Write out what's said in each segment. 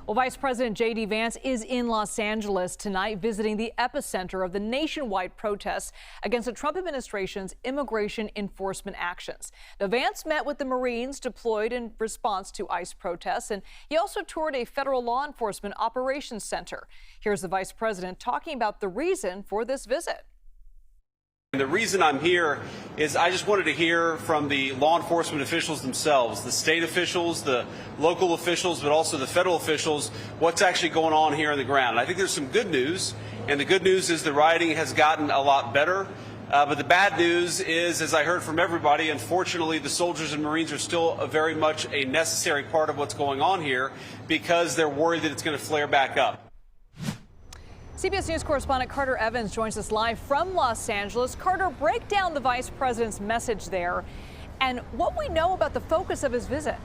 Well, Vice President JD Vance is in Los Angeles tonight visiting the epicenter of the nationwide protests against the Trump administration's immigration enforcement actions. Now, Vance met with the Marines deployed in response to ICE protests, and he also toured a federal law enforcement operations center. Here's the vice president talking about the reason for this visit. And the reason I'm here is I just wanted to hear from the law enforcement officials themselves, the state officials, the local officials, but also the federal officials, what's actually going on here on the ground. And I think there's some good news, and the good news is the rioting has gotten a lot better. But the bad news is, as I heard from everybody, unfortunately, the soldiers and Marines are still very much a necessary part of what's going on here because they're worried that it's going to flare back up. CBS News correspondent Carter Evans joins us live from Los Angeles. Carter, break down the vice president's message there and what we know about the focus of his visit.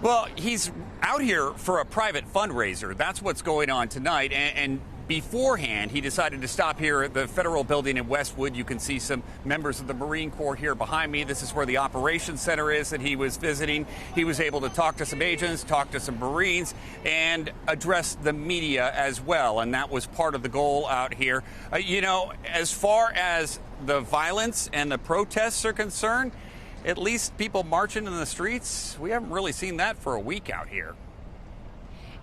Well, he's out here for a private fundraiser. That's what's going on tonight. And beforehand, he decided to stop here at the federal building in Westwood. You can see some members of the Marine Corps here behind me. This is where the operations center is that he was visiting. He was able to talk to some agents, talk to some Marines, and address the media as well. And that was part of the goal out here. As far as the violence and the protests are concerned, at least people marching in the streets, we haven't really seen that for a week out here.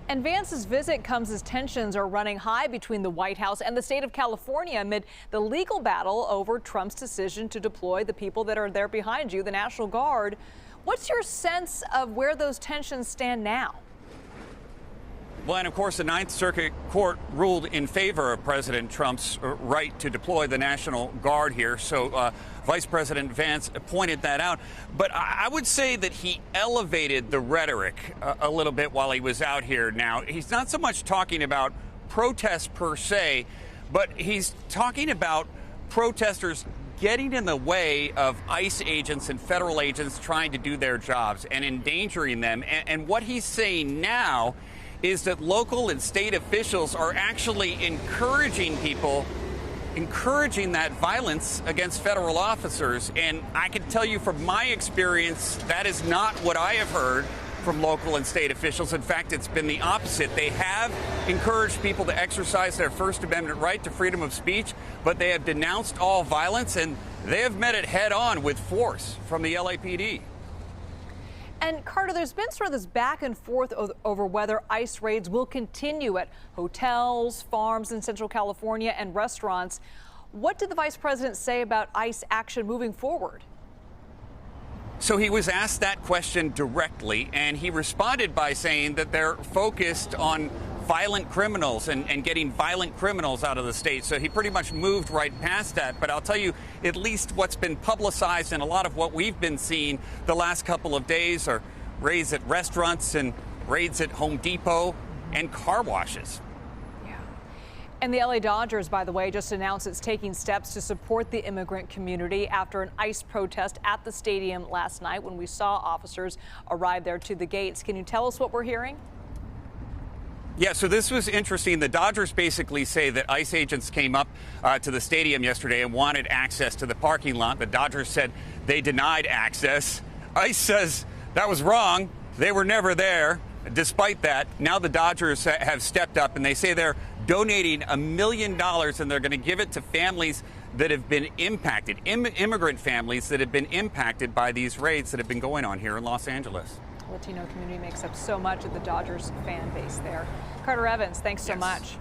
And Vance's visit comes as tensions are running high between the White House and the state of California amid the legal battle over Trump's decision to deploy the people that are there behind you, the National Guard. What's your sense of where those tensions stand now? Well, and of course, the Ninth Circuit Court ruled in favor of President Trump's right to deploy the National Guard here. So Vice President Vance pointed that out. But I would say that he elevated the rhetoric a little bit while he was out here now. He's not so much talking about protests per se, but he's talking about protesters getting in the way of ICE agents and federal agents trying to do their jobs and endangering them. And what he's saying now is that local and state officials are actually encouraging that violence against federal officers. And I can tell you from my experience, that is not what I have heard from local and state officials. In fact, it's been the opposite. They have encouraged people to exercise their First Amendment right to freedom of speech, but they have denounced all violence, and they have met it head on with force from the LAPD. And Carter, there's been sort of this back and forth over whether ICE raids will continue at hotels, farms in Central California, and restaurants. What did the vice president say about ICE action moving forward? So he was asked that question directly, and he responded by saying that they're focused on violent criminals and getting violent criminals out of the state. So he pretty much moved right past that. But I'll tell you, at least what's been publicized and a lot of what we've been seeing the last couple of days are raids at restaurants and raids at Home Depot and car washes. And the LA Dodgers, by the way, just announced it's taking steps to support the immigrant community after an ICE protest at the stadium last night when we saw officers arrive there to the gates. Can you tell us what we're hearing? Yeah, so this was interesting. The Dodgers basically say that ICE agents came up to the stadium yesterday and wanted access to the parking lot. The Dodgers said they denied access. ICE says that was wrong. They were never there. Despite that, now the Dodgers have stepped up, and they say they're donating $1 million, and they're going to give it to families that have been impacted, immigrant families that have been impacted by these raids that have been going on here in Los Angeles. Latino community makes up so much of the Dodgers fan base there. Carter Evans, thanks so much.